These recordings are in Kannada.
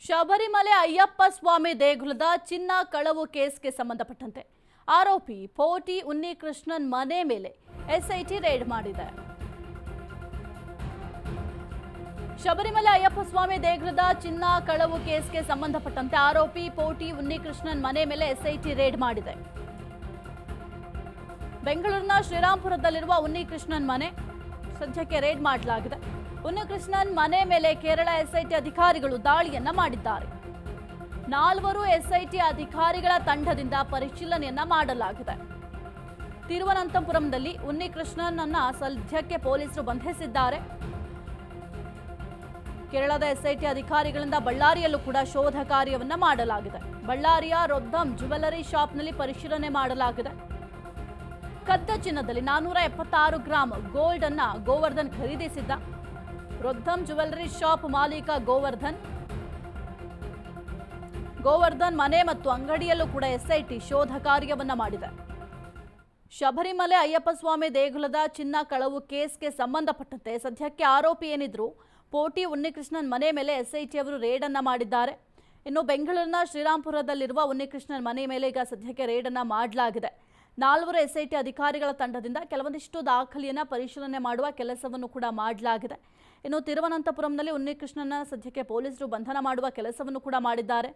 ಶಬರಿಮಲೆ ಅಯ್ಯಪ್ಪ ಸ್ವಾಮಿ ದೇಗುಲದ ಚಿನ್ನ ಕಳವು ಕೇಸ್ಗೆ ಸಂಬಂಧಪಟ್ಟಂತೆ ಆರೋಪಿ ಪೋಟಿ ಉನ್ನಿಕೃಷ್ಣನ್ ಮನೆ ಮೇಲೆ ಎಸ್ಐಟಿ ರೇಡ್ ಮಾಡಿದೆ. ಶಬರಿಮಲೆ ಅಯ್ಯಪ್ಪ ಸ್ವಾಮಿ ದೇಗುಲದ ಚಿನ್ನ ಕಳವು ಕೇಸ್ಗೆ ಸಂಬಂಧಪಟ್ಟಂತೆ ಆರೋಪಿ ಪೋಟಿ ಉನ್ನಿಕೃಷ್ಣನ್ ಮನೆ ಮೇಲೆ ಎಸ್ಐಟಿ ರೇಡ್ ಮಾಡಿದೆ. ಬೆಂಗಳೂರಿನ ಶ್ರೀರಾಂಪುರದಲ್ಲಿರುವ ಉನ್ನಿಕೃಷ್ಣನ್ ಮನೆ ಸದ್ಯಕ್ಕೆ ರೇಡ್ ಮಾಡಲಾಗಿದೆ. ಉನ್ನಿಕೃಷ್ಣನ್ ಮನೆ ಮೇಲೆ ಕೇರಳ ಎಸ್ಐಟಿ ಅಧಿಕಾರಿಗಳು ದಾಳಿಯನ್ನ ಮಾಡಿದ್ದಾರೆ. 4 ಎಸ್ಐಟಿ ಅಧಿಕಾರಿಗಳ ತಂಡದಿಂದ ಪರಿಶೀಲನೆಯನ್ನ ಮಾಡಲಾಗಿದೆ. ತಿರುವನಂತಪುರಂನಲ್ಲಿ ಉನ್ನಿಕೃಷ್ಣನ್ ಅನ್ನ ಸದ್ಯಕ್ಕೆ ಪೊಲೀಸರು ಬಂಧಿಸಿದ್ದಾರೆ. ಕೇರಳದ ಎಸ್ಐಟಿ ಅಧಿಕಾರಿಗಳಿಂದ ಬಳ್ಳಾರಿಯಲ್ಲೂ ಕೂಡ ಶೋಧ ಕಾರ್ಯವನ್ನ ಮಾಡಲಾಗಿದೆ. ಬಳ್ಳಾರಿಯ ರೊದ್ದಂ ಜ್ಯುವೆಲರಿ ಶಾಪ್ನಲ್ಲಿ ಪರಿಶೀಲನೆ ಮಾಡಲಾಗಿದೆ. ಕದ್ದ ಚಿನ್ನದಲ್ಲಿ 476 ಗ್ರಾಂ ಗೋಲ್ಡ್ ಅನ್ನ ಗೋವರ್ಧನ್ ಖರೀದಿಸಿದ್ದ. ರೊದ್ದಂ ಜ್ಯುವೆಲರಿ ಶಾಪ್ ಮಾಲೀಕ ಗೋವರ್ಧನ್ ಮನೆ ಮತ್ತು ಅಂಗಡಿಯಲ್ಲೂ ಕೂಡ ಎಸ್ಐಟಿ ಶೋಧ ಕಾರ್ಯವನ್ನ ಮಾಡಿದೆ. ಶಬರಿಮಲೆ ಅಯ್ಯಪ್ಪ ಸ್ವಾಮಿ ದೇಗುಲದ ಚಿನ್ನ ಕಳವು ಕೇಸ್ಗೆ ಸಂಬಂಧಪಟ್ಟಂತೆ ಸದ್ಯಕ್ಕೆ ಆರೋಪಿ ಏನಿದ್ರು ಪೋಟಿ ಉನ್ನಿಕೃಷ್ಣನ್ ಮನೆ ಮೇಲೆ ಎಸ್ಐಟಿ ಅವರು ರೇಡ್ ಅನ್ನ ಮಾಡಿದ್ದಾರೆ. ಇನ್ನು ಬೆಂಗಳೂರಿನ ಶ್ರೀರಾಂಪುರದಲ್ಲಿರುವ ಉನ್ನಿಕೃಷ್ಣನ್ ಮನೆ ಮೇಲೆ ಈಗ ಸದ್ಯಕ್ಕೆ ರೇಡ್ ಅನ್ನ ಮಾಡಲಾಗಿದೆ. 4 ಎಸ್ಐಟಿ ಅಧಿಕಾರಿಗಳ ತಂಡದಿಂದ ಕೆಲವೊಂದಿಷ್ಟು ದಾಖಲೆಯನ್ನ ಪರಿಶೀಲನೆ ಮಾಡುವ ಕೆಲಸವನ್ನು ಕೂಡ ಮಾಡಲಾಗಿದೆ. ಇನ್ನು ತಿರುವನಂತಪುರಂನಲ್ಲಿ ಉನ್ನಿಕೃಷ್ಣನ ಸದ್ಯಕ್ಕೆ ಪೊಲೀಸರು ಬಂಧನ ಮಾಡುವ ಕೆಲಸವನ್ನು ಕೂಡ ಮಾಡಿದ್ದಾರೆ.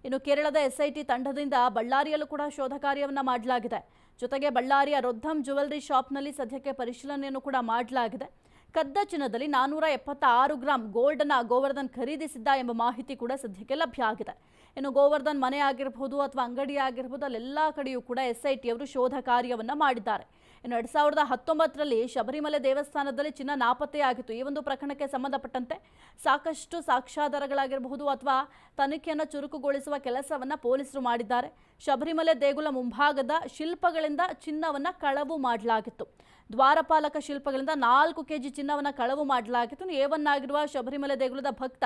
ಇನ್ನು ಕೇರಳದ ಎಸ್ಐಟಿ ತಂಡದಿಂದ ಬಳ್ಳಾರಿಯಲ್ಲೂ ಕೂಡ ಶೋಧ ಕಾರ್ಯವನ್ನು ಮಾಡಲಾಗಿದೆ. ಜೊತೆಗೆ ಬಳ್ಳಾರಿಯ ರೊದ್ದಂ ಜ್ಯುವೆಲರಿ ಶಾಪ್ನಲ್ಲಿ ಸದ್ಯಕ್ಕೆ ಪರಿಶೀಲನೆಯನ್ನು ಕೂಡ ಮಾಡಲಾಗಿದೆ. ಕದ್ದ ಚಿನ್ನದಲ್ಲಿ 476 ಗ್ರಾಂ ಗೋಲ್ಡ್ ಅನ್ನ ಗೋವರ್ಧನ್ ಖರೀದಿಸಿದ್ದ ಎಂಬ ಮಾಹಿತಿ ಕೂಡ ಸದ್ಯಕ್ಕೆ ಲಭ್ಯ ಆಗಿದೆ. ಇನ್ನು ಗೋವರ್ಧನ್ ಮನೆ ಆಗಿರಬಹುದು ಅಥವಾ ಅಂಗಡಿ ಆಗಿರಬಹುದು ಅಲ್ಲೆಲ್ಲ ಕಡೆಯೂ ಕೂಡ ಎಸ್ಐಟಿ ಅವರು ಶೋಧ ಕಾರ್ಯವನ್ನ ಮಾಡಿದ್ದಾರೆ. ಇನ್ನು 2019ರಲ್ಲಿ ಶಬರಿಮಲೆ ದೇವಸ್ಥಾನದಲ್ಲಿ ಚಿನ್ನ ನಾಪತ್ತೆಯಾಗಿತ್ತು. ಈ ಒಂದು ಪ್ರಕರಣಕ್ಕೆ ಸಂಬಂಧಪಟ್ಟಂತೆ ಸಾಕಷ್ಟು ಸಾಕ್ಷ್ಯಾಧಾರಗಳಾಗಿರಬಹುದು ಅಥವಾ ತನಿಖೆಯನ್ನು ಚುರುಕುಗೊಳಿಸುವ ಕೆಲಸವನ್ನ ಪೊಲೀಸರು ಮಾಡಿದ್ದಾರೆ. ಶಬರಿಮಲೆ ದೇಗುಲ ಮುಂಭಾಗದ ಶಿಲ್ಪಗಳಿಂದ ಚಿನ್ನವನ್ನ ಕಳವು ಮಾಡಲಾಗಿತ್ತು. ದ್ವಾರಪಾಲಕ ಶಿಲ್ಪಗಳಿಂದ 4 ಕೆಜಿ ಚಿನ್ನವನ್ನ ಕಳವು ಮಾಡಲಾಗಿತ್ತು. A1 ಆಗಿರುವ ಶಬರಿಮಲೆ ದೇಗುಲದ ಭಕ್ತ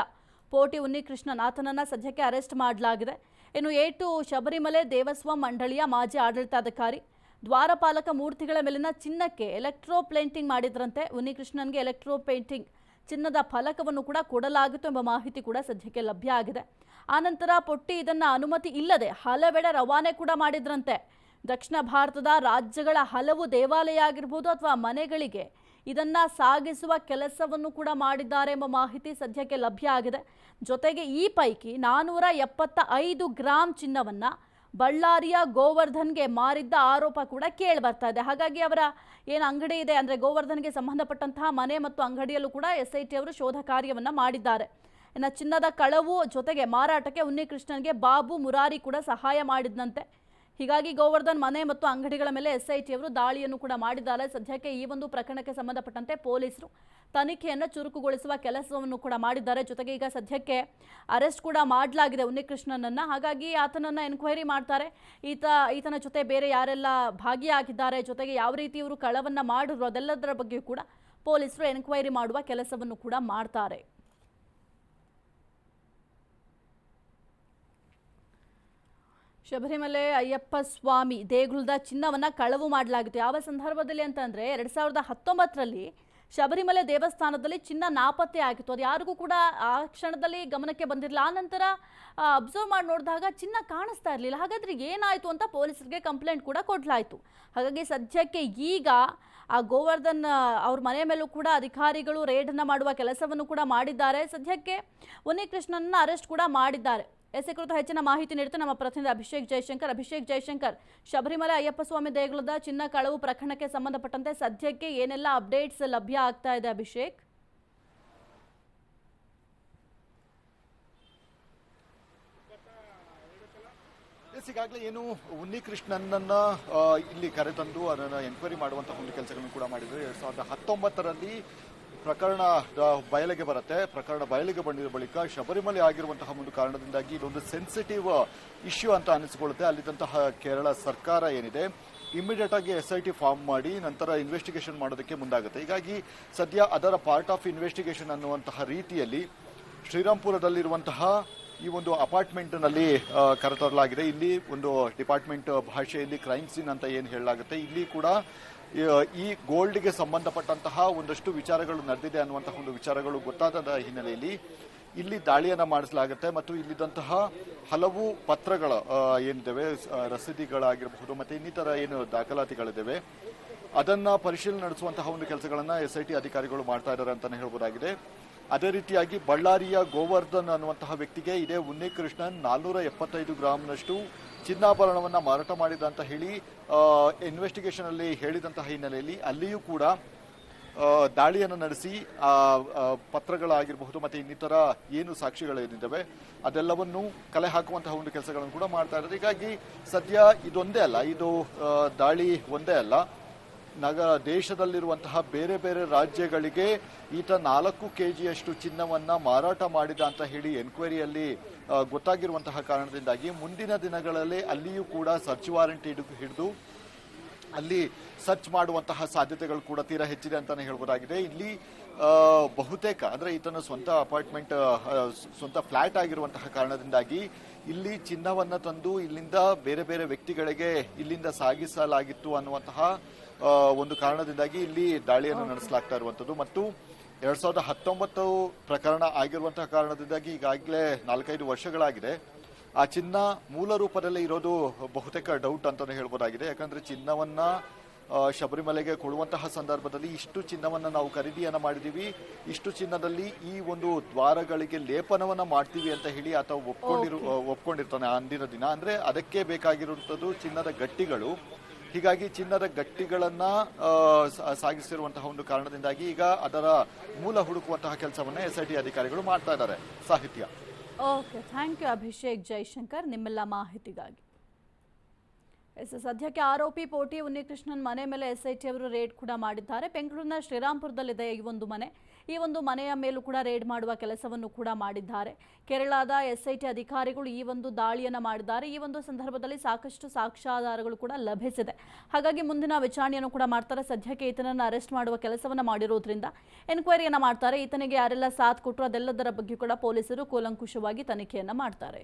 ಪೋಟಿ ಉನ್ನಿಕೃಷ್ಣನ್ ಆತನನ್ನ ಸದ್ಯಕ್ಕೆ ಅರೆಸ್ಟ್ ಮಾಡಲಾಗಿದೆ. ಇನ್ನು A2 ಶಬರಿಮಲೆ ದೇವಸ್ವಾಂ ಮಂಡಳಿಯ ಮಾಜಿ ಆಡಳಿತಾಧಿಕಾರಿ ದ್ವಾರಪಾಲಕ ಮೂರ್ತಿಗಳ ಮೇಲಿನ ಚಿನ್ನಕ್ಕೆ ಎಲೆಕ್ಟ್ರೋ ಪ್ಲೇಂಟಿಂಗ್ ಮಾಡಿದ್ರಂತೆ. ಉನ್ನಿಕೃಷ್ಣನ್ಗೆ ಎಲೆಕ್ಟ್ರೋ ಪೇಂಟಿಂಗ್ ಚಿನ್ನದ ಫಲಕವನ್ನು ಕೂಡ ಕೊಡಲಾಗಿತ್ತು ಎಂಬ ಮಾಹಿತಿ ಕೂಡ ಸದ್ಯಕ್ಕೆ ಲಭ್ಯ ಆಗಿದೆ. ಆನಂತರ ಪೊಟ್ಟಿ ಇದನ್ನ ಅನುಮತಿ ಇಲ್ಲದೆ ಹಲವೆಡೆ ರವಾನೆ ಕೂಡ ಮಾಡಿದ್ರಂತೆ. ದಕ್ಷಿಣ ಭಾರತದ ರಾಜ್ಯಗಳ ಹಲವು ದೇವಾಲಯ ಆಗಿರ್ಬೋದು ಅಥವಾ ಮನೆಗಳಿಗೆ ಇದನ್ನ ಸಾಗಿಸುವ ಕೆಲಸವನ್ನು ಕೂಡ ಮಾಡಿದ್ದಾರೆ ಎಂಬ ಮಾಹಿತಿ ಸದ್ಯಕ್ಕೆ ಲಭ್ಯ ಆಗಿದೆ. ಜೊತೆಗೆ ಈ ಪೈಕಿ 475 ಗ್ರಾಂ ಚಿನ್ನವನ್ನ ಬಳ್ಳಾರಿಯ ಗೋವರ್ಧನ್ಗೆ ಮಾರಿದ್ದ ಆರೋಪ ಕೂಡ ಕೇಳಿ ಬರ್ತಾ ಇದೆ. ಹಾಗಾಗಿ ಅವರ ಏನು ಅಂಗಡಿ ಇದೆ ಅಂದರೆ ಗೋವರ್ಧನ್ಗೆ ಸಂಬಂಧಪಟ್ಟಂತಹ ಮನೆ ಮತ್ತು ಅಂಗಡಿಯಲ್ಲೂ ಕೂಡ ಎಸ್ಐಟಿ ಅವರು ಶೋಧ ಕಾರ್ಯವನ್ನ ಮಾಡಿದ್ದಾರೆ. ಇನ್ನು ಚಿನ್ನದ ಕಳವು ಜೊತೆಗೆ ಮಾರಾಟಕ್ಕೆ ಉನ್ನಿಕೃಷ್ಣನ್ಗೆ ಬಾಬು ಮುರಾರಿ ಕೂಡ ಸಹಾಯ ಮಾಡಿದ್ದಂತೆ. ಹೀಗಾಗಿ ಗೋವರ್ಧನ್ ಮನೆ ಮತ್ತು ಅಂಗಡಿಗಳ ಮೇಲೆ ಎಸ್ಐಟಿ ಅವರು ದಾಳಿಯನ್ನು ಕೂಡ ಮಾಡಿದ್ದಾರೆ. ಸದ್ಯಕ್ಕೆ ಈ ಒಂದು ಪ್ರಕರಣಕ್ಕೆ ಸಂಬಂಧಪಟ್ಟಂತೆ ಪೊಲೀಸರು ತನಿಖೆಯನ್ನು ಚುರುಕುಗೊಳಿಸುವ ಕೆಲಸವನ್ನು ಕೂಡ ಮಾಡಿದ್ದಾರೆ. ಜೊತೆಗೆ ಈಗ ಸದ್ಯಕ್ಕೆ ಅರೆಸ್ಟ್ ಕೂಡ ಮಾಡಲಾಗಿದೆ ಉನ್ನಿಕೃಷ್ಣನನ್ನ. ಹಾಗಾಗಿ ಆತನನ್ನ ಎನ್ಕ್ವೈರಿ ಮಾಡ್ತಾರೆ. ಈತನ ಜೊತೆ ಬೇರೆ ಯಾರೆಲ್ಲ ಭಾಗಿಯಾಗಿದ್ದಾರೆ, ಜೊತೆಗೆ ಯಾವ ರೀತಿ ಇವರು ಕಳವನ್ನ ಮಾಡಿದ್ರು ಅದೆಲ್ಲದರ ಬಗ್ಗೆ ಕೂಡ ಪೊಲೀಸರು ಎನ್ಕ್ವೈರಿ ಮಾಡುವ ಕೆಲಸವನ್ನು ಕೂಡ ಮಾಡ್ತಾರೆ. ಶಬರಿಮಲೆ ಅಯ್ಯಪ್ಪ ಸ್ವಾಮಿ ದೇಗುಲದ ಚಿನ್ನವನ್ನ ಕಳವು ಮಾಡಲಾಗಿತ್ತು. ಯಾವ ಸಂದರ್ಭದಲ್ಲಿ ಅಂತಂದ್ರೆ 2019ರಲ್ಲಿ ಶಬರಿಮಲೆ ದೇವಸ್ಥಾನದಲ್ಲಿ ಚಿನ್ನ ನಾಪತ್ತೆ ಆಗಿತ್ತು. ಅದು ಯಾರಿಗೂ ಕೂಡ ಆ ಕ್ಷಣದಲ್ಲಿ ಗಮನಕ್ಕೆ ಬಂದಿರಲಿಲ್ಲ. ಆ ನಂತರ ಅಬ್ಸರ್ವ್ ಮಾಡಿ ನೋಡಿದಾಗ ಚಿನ್ನ ಕಾಣಿಸ್ತಾ ಇರಲಿಲ್ಲ. ಹಾಗಾದ್ರೆ ಏನಾಯಿತು ಅಂತ ಪೊಲೀಸರಿಗೆ ಕಂಪ್ಲೇಂಟ್ ಕೂಡ ಕೊಡಲಾಯಿತು. ಹಾಗಾಗಿ ಸದ್ಯಕ್ಕೆ ಈಗ ಆ ಗೋವರ್ಧನ್ ಅವ್ರ ಮನೆ ಮೇಲೂ ಕೂಡ ಅಧಿಕಾರಿಗಳು ರೇಡನ್ನು ಮಾಡುವ ಕೆಲಸವನ್ನು ಕೂಡ ಮಾಡಿದ್ದಾರೆ. ಸದ್ಯಕ್ಕೆ ಉನ್ನಿಕೃಷ್ಣನ್ನ ಅರೆಸ್ಟ್ ಕೂಡ ಮಾಡಿದ್ದಾರೆ. ಎಸ್ ಕುರಿತು ಹೆಚ್ಚಿನ ಮಾಹಿತಿ ನೀಡುತ್ತೆ ನಮ್ಮ ಪ್ರತಿನಿಧಿ ಅಭಿಷೇಕ್ ಜಯಶಂಕರ್. ಶಬರಿಮಲೆ ಅಯ್ಯಪ್ಪ ಸ್ವಾಮಿ ದೇಗುಲದ ಚಿನ್ನ ಕಳವು ಪ್ರಕರಣಕ್ಕೆ ಸಂಬಂಧಪಟ್ಟಂತೆ ಸದ್ಯಕ್ಕೆ ಏನೆಲ್ಲ ಅಪ್ಡೇಟ್ಸ್ ಲಭ್ಯ ಆಗ್ತಾ ಇದೆ ಅಭಿಷೇಕ್? ಈಗಾಗಲೇ ಏನು ಉನ್ನಿಕೃಷ್ಣನನ್ನ ಇಲ್ಲಿ ಕರೆತಂದು ಅದನ್ನು ಎನ್ಕ್ವೈರಿ ಮಾಡುವಂತಹ ಒಂದು ಕೆಲಸಗಳನ್ನು ಕೂಡ ಮಾಡಿದ್ರು. 2019ರಲ್ಲಿ ಪ್ರಕರಣ ಬಯಲಿಗೆ ಬರುತ್ತೆ. ಪ್ರಕರಣ ಬಯಲಿಗೆ ಬಂದಿದ ಬಳಿಕ ಶಬರಿಮಲೆ ಆಗಿರುವಂತಹ ಒಂದು ಕಾರಣದಿಂದಾಗಿ ಇದೊಂದು ಸೆನ್ಸಿಟಿವ್ ಇಶ್ಯೂ ಅಂತ ಅನಿಸಿಕೊಳ್ಳುತ್ತೆ. ಅಲ್ಲಿದ್ದಂತಹ ಕೇರಳ ಸರ್ಕಾರ ಏನಿದೆ ಇಮಿಡಿಯೇಟ್ ಆಗಿ SIT ಫಾರ್ಮ್ ಮಾಡಿ ನಂತರ ಇನ್ವೆಸ್ಟಿಗೇಷನ್ ಮಾಡೋದಕ್ಕೆ ಮುಂದಾಗುತ್ತೆ. ಹೀಗಾಗಿ ಸದ್ಯ ಅದರ ಪಾರ್ಟ್ ಆಫ್ ಇನ್ವೆಸ್ಟಿಗೇಷನ್ ಅನ್ನುವಂತಹ ರೀತಿಯಲ್ಲಿ ಶ್ರೀರಾಂಪುರದಲ್ಲಿರುವಂತಹ ಈ ಒಂದು ಅಪಾರ್ಟ್ಮೆಂಟ್ನಲ್ಲಿ ಕರೆತರಲಾಗಿದೆ. ಇಲ್ಲಿ ಒಂದು ಡಿಪಾರ್ಟ್ಮೆಂಟ್ ಭಾಷೆಯಲ್ಲಿ ಕ್ರೈಮ್ ಸೀನ್ ಅಂತ ಏನು ಹೇಳಲಾಗುತ್ತೆ, ಇಲ್ಲಿ ಕೂಡ ಈ ಗೋಲ್ಡ್ಗೆ ಸಂಬಂಧಪಟ್ಟಂತಹ ಒಂದಷ್ಟು ವಿಚಾರಗಳು ನಡೆದಿದೆ ಅನ್ನುವಂತಹ ಒಂದು ವಿಚಾರಗಳು ಗೊತ್ತಾದ ಹಿನ್ನೆಲೆಯಲ್ಲಿ ಇಲ್ಲಿ ದಾಳಿಯನ್ನ ಮಾಡಿಸಲಾಗುತ್ತೆ ಮತ್ತು ಇಲ್ಲಿದ್ದಂತಹ ಹಲವು ಪತ್ರಗಳ ಏನಿದ್ದಾವೆ ರಸೀದಿಗಳಾಗಿರಬಹುದು ಮತ್ತೆ ಇನ್ನಿತರ ಏನು ದಾಖಲಾತಿಗಳಿದ್ದಾವೆ ಅದನ್ನ ಪರಿಶೀಲನೆ ನಡೆಸುವಂತಹ ಒಂದು ಕೆಲಸಗಳನ್ನ SIT ಅಧಿಕಾರಿಗಳು ಮಾಡ್ತಾ ಇದ್ದಾರೆ ಅಂತಾನೆ ಹೇಳ್ಬೋದಾಗಿದೆ. ಅದೇ ರೀತಿಯಾಗಿ ಬಳ್ಳಾರಿಯ ಗೋವರ್ಧನ್ ಅನ್ನುವಂತಹ ವ್ಯಕ್ತಿಗೆ ಇದೇ ಉನ್ನಿಕೃಷ್ಣನ್ 475 ಗ್ರಾಂನಷ್ಟು ಚಿನ್ನಾಭರಣವನ್ನ ಮಾರಾಟ ಮಾಡಿದ ಅಂತ ಹೇಳಿ ಇನ್ವೆಸ್ಟಿಗೇಷನ್ ಅಲ್ಲಿ ಹೇಳಿದಂತಹ ಹಿನ್ನೆಲೆಯಲ್ಲಿ ಅಲ್ಲಿಯೂ ಕೂಡ ದಾಳಿಯನ್ನು ನಡೆಸಿ ಪತ್ರಗಳಾಗಿರಬಹುದು ಮತ್ತೆ ಇನ್ನಿತರ ಏನು ಸಾಕ್ಷಿಗಳೇನಿದ್ದಾವೆ ಅದೆಲ್ಲವನ್ನು ಕಲೆ ಹಾಕುವಂತಹ ಒಂದು ಕೆಲಸಗಳನ್ನು ಕೂಡ ಮಾಡ್ತಾ ಇದ್ದಾರೆ. ಹೀಗಾಗಿ ಸದ್ಯ ಇದೊಂದೇ ಅಲ್ಲ, ಇದು ದಾಳಿ ಒಂದೇ ಅಲ್ಲ, ದೇಶದಲ್ಲಿರುವಂತಹ ಬೇರೆ ಬೇರೆ ರಾಜ್ಯಗಳಿಗೆ ಈತ 4 kgಯಷ್ಟು ಚಿನ್ನವನ್ನ ಮಾರಾಟ ಮಾಡಿದ ಅಂತ ಹೇಳಿ ಎನ್ಕ್ವೈರಿಯಲ್ಲಿ ಗೊತ್ತಾಗಿರುವಂತಹ ಕಾರಣದಿಂದಾಗಿ ಮುಂದಿನ ದಿನಗಳಲ್ಲಿ ಅಲ್ಲಿಯೂ ಕೂಡ ಸರ್ಚ್ ವಾರೆಂಟ್ ಹಿಡಿದು ಅಲ್ಲಿ ಸರ್ಚ್ ಮಾಡುವಂತಹ ಸಾಧ್ಯತೆಗಳು ಕೂಡ ತೀರಾ ಹೆಚ್ಚಿದೆ ಅಂತಾನೆ ಹೇಳ್ಬೋದಾಗಿದೆ. ಇಲ್ಲಿ ಬಹುತೇಕ ಅಂದ್ರೆ ಈತನ ಸ್ವಂತ ಅಪಾರ್ಟ್ಮೆಂಟ್ ಸ್ವಂತ ಫ್ಲಾಟ್ ಆಗಿರುವಂತಹ ಕಾರಣದಿಂದಾಗಿ ಇಲ್ಲಿ ಚಿನ್ನವನ್ನ ತಂದು ಇಲ್ಲಿಂದ ಬೇರೆ ಬೇರೆ ವ್ಯಕ್ತಿಗಳಿಗೆ ಇಲ್ಲಿಂದ ಸಾಗಿಸಲಾಗಿತ್ತು ಅನ್ನುವಂತಹ ಒಂದು ಕಾರಣದಿಂದಾಗಿ ಇಲ್ಲಿ ದಾಳಿಯನ್ನು ನಡೆಸಲಾಗ್ತಾ ಇರುವಂತದ್ದು ಮತ್ತು 2019 ಪ್ರಕರಣ ಆಗಿರುವಂತಹ ಕಾರಣದಿಂದಾಗಿ ಈಗಾಗಲೇ 4-5 ವರ್ಷಗಳಾಗಿದೆ. ಆ ಚಿನ್ನ ಮೂಲ ರೂಪದಲ್ಲೇ ಇರೋದು ಬಹುತೇಕ ಡೌಟ್ ಅಂತಾನೆ ಹೇಳ್ಬೋದಾಗಿದೆ. ಯಾಕಂದ್ರೆ ಚಿನ್ನವನ್ನ ಶಬರಿಮಲೆಗೆ ಕೊಡುವಂತಹ ಸಂದರ್ಭದಲ್ಲಿ ಇಷ್ಟು ಚಿನ್ನವನ್ನ ನಾವು ಖರೀದಿಯನ್ನ ಮಾಡಿದೀವಿ, ಇಷ್ಟು ಚಿನ್ನದಲ್ಲಿ ಈ ಒಂದು ದ್ವಾರಗಳಿಗೆ ಲೇಪನವನ್ನ ಮಾಡ್ತೀವಿ ಅಂತ ಹೇಳಿ ಆತ ಒಪ್ಕೊಂಡಿರ್ತಾನೆ ಅಂದಿನ ದಿನ. ಅಂದ್ರೆ ಅದಕ್ಕೆ ಬೇಕಾಗಿರುವಂತದ್ದು ಚಿನ್ನದ ಗಟ್ಟಿಗಳು. ಹೀಗಾಗಿ ಚಿನ್ನದ ಗಟ್ಟಿಗಳನ್ನ ಸಾಗಿಸಿರುವಂತಹ ಒಂದು ಕಾರಣದಿಂದಾಗಿ ಈಗ ಅದರ ಮೂಲ ಹುಡುಕುವಂತಹ ಕೆಲಸವನ್ನ SIT ಅಧಿಕಾರಿಗಳು ಮಾಡ್ತಾ ಇದ್ದಾರೆ. ಸಾಹಿತ್ಯ. Okay, thank you Abhishek Jaishankar ನಿಮ್ಮೆಲ್ಲ ಮಾಹಿತಿಗಾಗಿ. ಸದ್ಯಕ್ಕೆ ಆರೋಪಿ ಪೋಟಿ ಉನ್ನಿಕೃಷ್ಣನ್ ಮನೆ ಮೇಲೆ SIT ಅವರು ರೇಡ್ ಕೂಡ ಮಾಡಿದ್ದಾರೆ. ಬೆಂಗಳೂರಿನ ಶ್ರೀರಾಂಪುರದಲ್ಲಿದೆ ಈ ಒಂದು ಮನೆ. ಈ ಒಂದು ಮನೆಯ ಮೇಲೂ ಕೂಡ ರೇಡ್ ಮಾಡುವ ಕೆಲಸವನ್ನು ಕೂಡ ಮಾಡಿದ್ದಾರೆ. ಕೇರಳದ SIT ಅಧಿಕಾರಿಗಳು ಈ ಒಂದು ದಾಳಿಯನ್ನು ಮಾಡಿದ್ದಾರೆ. ಈ ಒಂದು ಸಂದರ್ಭದಲ್ಲಿ ಸಾಕಷ್ಟು ಸಾಕ್ಷ್ಯಾಧಾರಗಳು ಕೂಡ ಲಭಿಸಿದೆ. ಹಾಗಾಗಿ ಮುಂದಿನ ವಿಚಾರಣೆಯನ್ನು ಕೂಡ ಮಾಡ್ತಾರೆ. ಸದ್ಯಕ್ಕೆ ಈತನನ್ನು ಅರೆಸ್ಟ್ ಮಾಡುವ ಕೆಲಸವನ್ನು ಮಾಡಿರೋದ್ರಿಂದ ಎನ್ಕ್ವೈರಿಯನ್ನು ಮಾಡ್ತಾರೆ. ಈತನಿಗೆ ಯಾರೆಲ್ಲ ಸಾಥ್ ಕೊಟ್ಟರು ಅದೆಲ್ಲದರ ಬಗ್ಗೆ ಕೂಡ ಪೊಲೀಸರು ಕೂಲಂಕುಷವಾಗಿ ತನಿಖೆಯನ್ನು ಮಾಡ್ತಾರೆ.